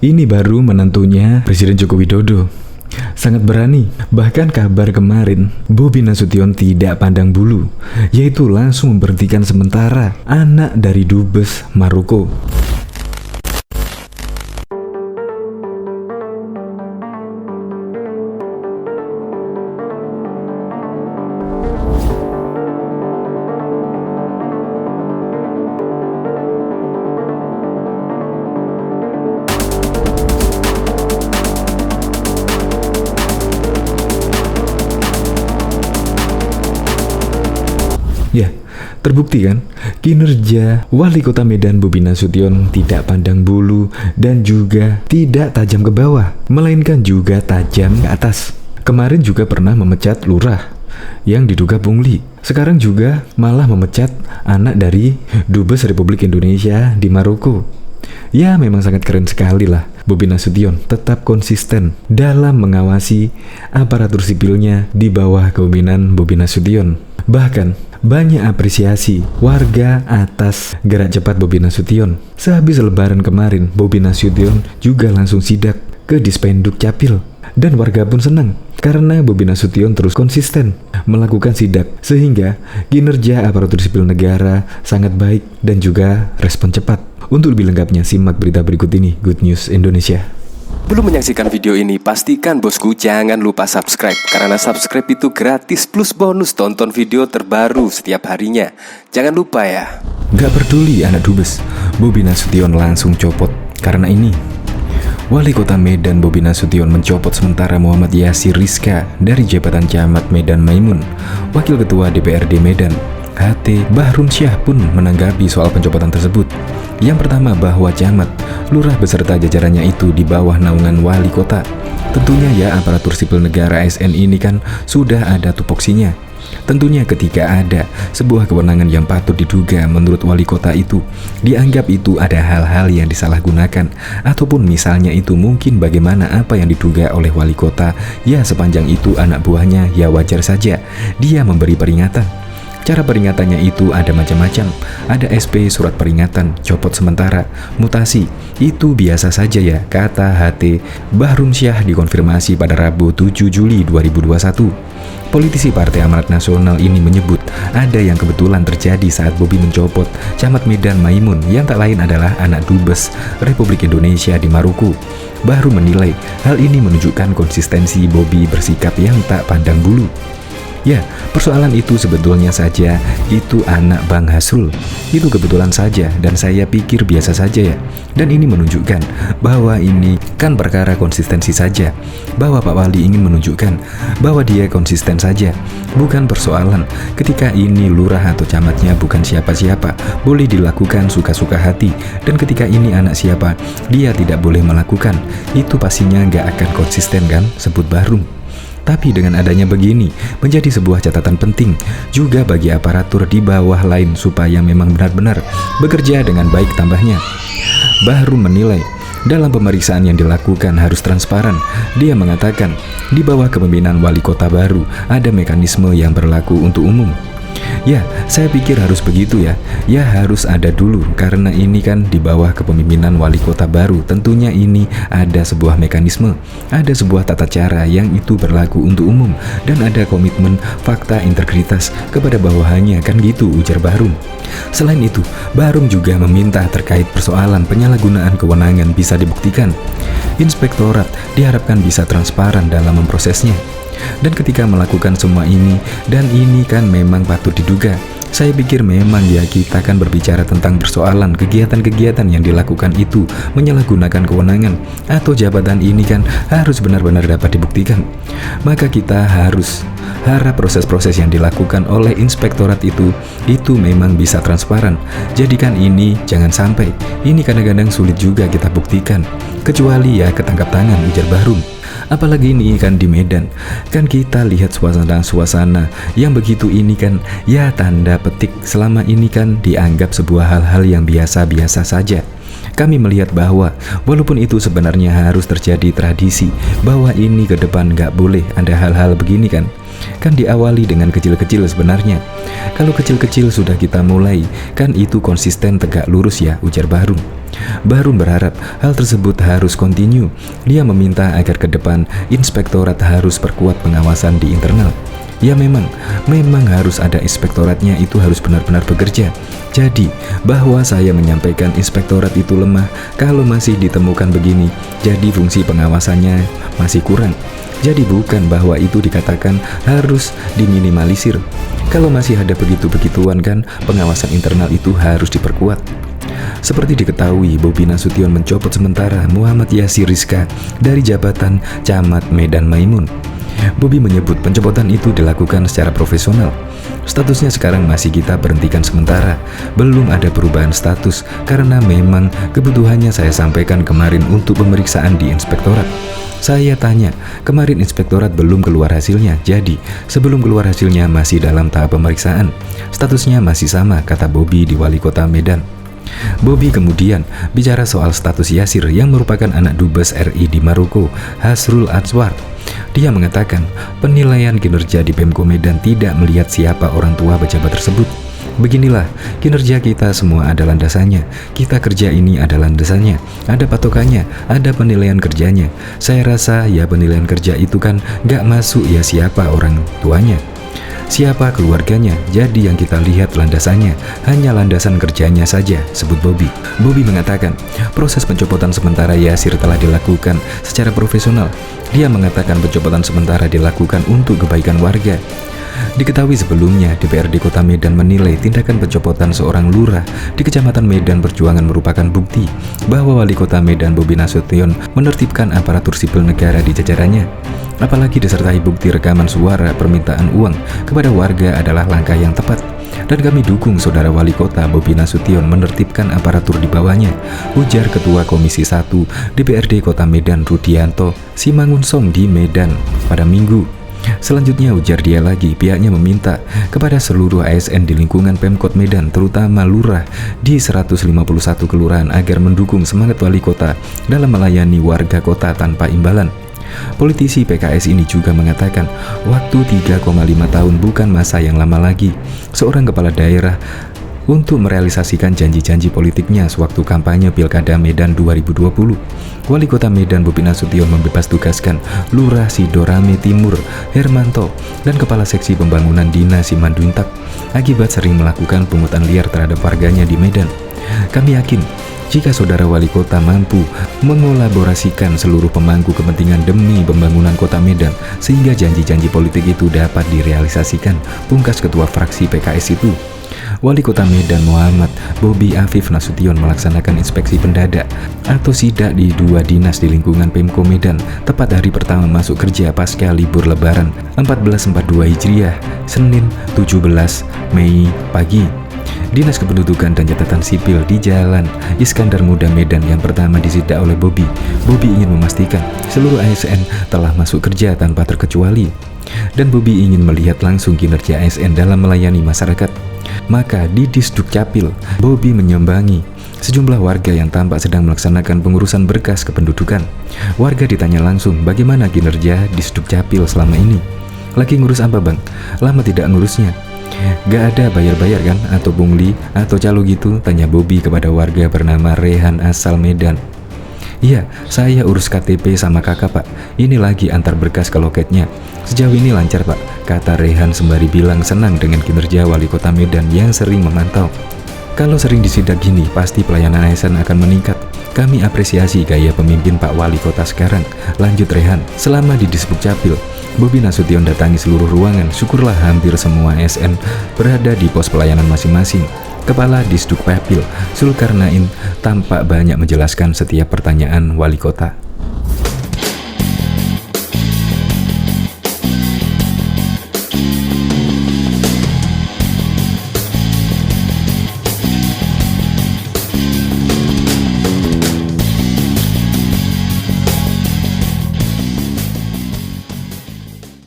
Ini baru menantunya Presiden Joko Widodo. Sangat berani. Bahkan kabar kemarin, Bobi Nasution tidak pandang bulu, yaitu langsung memberhentikan sementara anak dari Dubes Maroko. Ya, terbukti kan? Kinerja Wali Kota Medan Bobi Nasution tidak pandang bulu dan juga tidak tajam ke bawah, melainkan juga tajam ke atas. Kemarin juga pernah memecat lurah yang diduga pungli. Sekarang juga malah memecat anak dari Dubes Republik Indonesia di Maroko. Ya, memang sangat keren sekali lah. Bobi Nasution tetap konsisten dalam mengawasi aparatur sipilnya di bawah kepemimpinan Bobi Nasution. Bahkan banyak apresiasi warga atas gerak cepat Bobi Nasution. Sehabis lebaran kemarin, Bobi Nasution juga langsung sidak ke Dispenduk Capil. Dan warga pun senang karena Bobi Nasution terus konsisten melakukan sidak, sehingga kinerja aparatur sipil negara sangat baik dan juga respon cepat. Untuk lebih lengkapnya, simak berita berikut ini, Good News Indonesia. Belum menyaksikan video ini, pastikan bosku jangan lupa subscribe. Karena subscribe itu gratis plus bonus tonton video terbaru setiap harinya. Jangan lupa ya. Gak peduli anak Dubes, Bobi Nasution langsung copot. Karena ini, Wali Kota Medan Bobi Nasution mencopot sementara Muhammad Yasir Rizka dari jabatan Camat Medan Maimun. Wakil Ketua DPRD Medan HT Bahrun Syah pun menanggapi soal pencopotan tersebut. Yang pertama, bahwa camat, lurah beserta jajarannya itu di bawah naungan wali kota. Tentunya ya, aparatur sipil negara ASN ini kan sudah ada tupoksinya. Tentunya ketika ada sebuah kewenangan yang patut diduga menurut wali kota itu, dianggap itu ada hal-hal yang disalahgunakan, ataupun misalnya itu mungkin bagaimana apa yang diduga oleh wali kota, ya sepanjang itu anak buahnya, ya wajar saja dia memberi peringatan. Cara peringatannya itu ada macam-macam. Ada SP, surat peringatan, copot sementara, mutasi. Itu biasa saja ya, kata HT Bahrun Syah dikonfirmasi pada Rabu 7 Juli 2021. Politisi Partai Amanat Nasional ini menyebut ada yang kebetulan terjadi saat Bobi mencopot Camat Medan Maimun yang tak lain adalah anak Dubes Republik Indonesia di Maroko. Bahrun menilai hal ini menunjukkan konsistensi Bobi bersikap yang tak pandang bulu. Ya, persoalan itu sebetulnya saja itu anak Bang Hasrul. Itu kebetulan saja dan saya pikir biasa saja ya. Dan ini menunjukkan bahwa ini kan perkara konsistensi saja. Bahwa Pak Wali ingin menunjukkan bahwa dia konsisten saja. Bukan persoalan ketika ini lurah atau camatnya bukan siapa-siapa, boleh dilakukan suka-suka hati. Dan ketika ini anak siapa, dia tidak boleh melakukan. Itu pastinya nggak akan konsisten kan, sebut Bahrun. Tapi dengan adanya begini, menjadi sebuah catatan penting juga bagi aparatur di bawah lain supaya memang benar-benar bekerja dengan baik, tambahnya. Bahrun menilai dalam pemeriksaan yang dilakukan harus transparan. Dia mengatakan di bawah kepemimpinan wali kota baru ada mekanisme yang berlaku untuk umum. Ya, saya pikir harus begitu ya. Ya, harus ada dulu karena ini kan di bawah kepemimpinan wali kota baru. Tentunya ini ada sebuah mekanisme, ada sebuah tata cara yang itu berlaku untuk umum dan ada komitmen, fakta, integritas kepada bawahannya, kan gitu, ujar Bahrun. Selain itu, Bahrun juga meminta terkait persoalan penyalahgunaan kewenangan bisa dibuktikan. Inspektorat diharapkan bisa transparan dalam memprosesnya. Dan ketika melakukan semua ini, dan ini kan memang patut diduga, saya pikir memang ya kita kan berbicara tentang persoalan kegiatan-kegiatan yang dilakukan itu menyalahgunakan kewenangan atau jabatan ini kan harus benar-benar dapat dibuktikan. Maka kita harus harap proses-proses yang dilakukan oleh inspektorat itu memang bisa transparan. Jadikan ini jangan sampai, ini kadang-kadang sulit juga kita buktikan, kecuali ya ketangkap tangan, ujar Bahrun. Apalagi ini kan di Medan, kan kita lihat suasana yang begitu ini kan ya tanda petik selama ini kan dianggap sebuah hal-hal yang biasa-biasa saja. Kami melihat bahwa walaupun itu sebenarnya harus terjadi tradisi, bahwa ini ke depan nggak boleh ada hal-hal begini kan diawali dengan kecil-kecil sebenarnya. Kalau kecil-kecil sudah kita mulai, kan itu konsisten tegak lurus ya, ujar Bahrun. Barun berharap hal tersebut harus kontinu. Dia meminta agar ke depan inspektorat harus perkuat pengawasan di internal. Ya memang harus ada inspektoratnya, itu harus benar-benar bekerja. Jadi, bahwa saya menyampaikan inspektorat itu lemah kalau masih ditemukan begini, jadi fungsi pengawasannya masih kurang. Jadi bukan bahwa itu dikatakan harus diminimalisir. Kalau masih ada begitu-begituan kan, pengawasan internal itu harus diperkuat. Seperti diketahui, Bobi Nasution mencopot sementara Muhammad Yassir Rizka dari jabatan Camat Medan Maimun. Bobi menyebut pencopotan itu dilakukan secara profesional. Statusnya sekarang masih kita berhentikan sementara. Belum ada perubahan status karena memang kebutuhannya saya sampaikan kemarin untuk pemeriksaan di inspektorat. Saya tanya, kemarin inspektorat belum keluar hasilnya, jadi sebelum keluar hasilnya masih dalam tahap pemeriksaan. Statusnya masih sama, kata Bobi di Wali Kota Medan. Bobi kemudian bicara soal status Yassir yang merupakan anak Dubes RI di Maroko, Hasrul Anzwar. Dia mengatakan penilaian kinerja di Pemko Medan tidak melihat siapa orang tua pejabat tersebut. Beginilah, kinerja kita semua ada landasannya. Kita kerja ini ada landasannya, ada patokannya, ada penilaian kerjanya. Saya rasa ya penilaian kerja itu kan gak masuk ya siapa orang tuanya, siapa keluarganya. Jadi yang kita lihat landasannya, hanya landasan kerjanya saja, sebut Bobi. Bobi mengatakan proses pencopotan sementara Yassir telah dilakukan secara profesional. Dia mengatakan pencopotan sementara dilakukan untuk kebaikan warga. Diketahui sebelumnya DPRD Kota Medan menilai tindakan pencopotan seorang lurah di Kecamatan Medan Perjuangan merupakan bukti bahwa Wali Kota Medan Bobi Nasution menertibkan aparatur sipil negara di jajarannya. Apalagi disertai bukti rekaman suara permintaan uang kepada warga adalah langkah yang tepat. Dan kami dukung Saudara Wali Kota Bobi Nasution menertibkan aparatur di bawahnya, ujar Ketua Komisi 1 DPRD Kota Medan Rudianto Simangunsong di Medan pada Minggu. Selanjutnya ujar dia lagi, pihaknya meminta kepada seluruh ASN di lingkungan Pemkot Medan, terutama lurah di 151 kelurahan agar mendukung semangat wali kota dalam melayani warga kota tanpa imbalan. Politisi PKS ini juga mengatakan waktu 3,5 tahun bukan masa yang lama lagi seorang kepala daerah untuk merealisasikan janji-janji politiknya sewaktu kampanye Pilkada Medan 2020. Wali Kota Medan Bobi Nasution membebas tugaskan Lurah Sidorame Timur Hermanto dan Kepala Seksi Pembangunan Dina Simanjuntak akibat sering melakukan pungutan liar terhadap warganya di Medan. Kami yakin jika Saudara Wali Kota mampu mengolaborasikan seluruh pemangku kepentingan demi pembangunan Kota Medan sehingga janji-janji politik itu dapat direalisasikan, pungkas Ketua Fraksi PKS itu. Wali Kota Medan Muhammad Bobi Afif Nasution melaksanakan inspeksi pendadak atau sidak di 2 dinas di lingkungan Pemko Medan tepat hari pertama masuk kerja pasca libur Lebaran 1442 Hijriah, Senin 17 Mei pagi. Dinas Kependudukan dan Catatan Sipil di Jalan Iskandar Muda Medan yang pertama disidak oleh Bobi. Bobi ingin memastikan seluruh ASN telah masuk kerja tanpa terkecuali. Dan Bobi ingin melihat langsung kinerja ASN dalam melayani masyarakat. Maka di Disduk Capil, Bobi menyambangi sejumlah warga yang tampak sedang melaksanakan pengurusan berkas kependudukan. Warga ditanya langsung bagaimana kinerja Disduk Capil selama ini. Lagi ngurus apa bang? Lama tidak ngurusnya. Gak ada bayar-bayar kan? Atau pungli atau calo gitu? Tanya Bobi kepada warga bernama Rehan asal Medan. Iya, saya urus KTP sama kakak pak. Ini lagi antar berkas ke loketnya. Sejauh ini lancar pak, kata Rehan sembari bilang senang dengan kinerja Wali Kota Medan yang sering memantau. Kalau sering disidak gini, pasti pelayanan ASN akan meningkat. Kami apresiasi gaya pemimpin Pak Wali Kota sekarang, lanjut Rehan. Selama di Disduk Capil, Bobi Nasution datangi seluruh ruangan. Syukurlah hampir semua ASN berada di pos pelayanan masing-masing. Kepala Disduk Capil, Zulkarnain, tampak banyak menjelaskan setiap pertanyaan Wali Kota.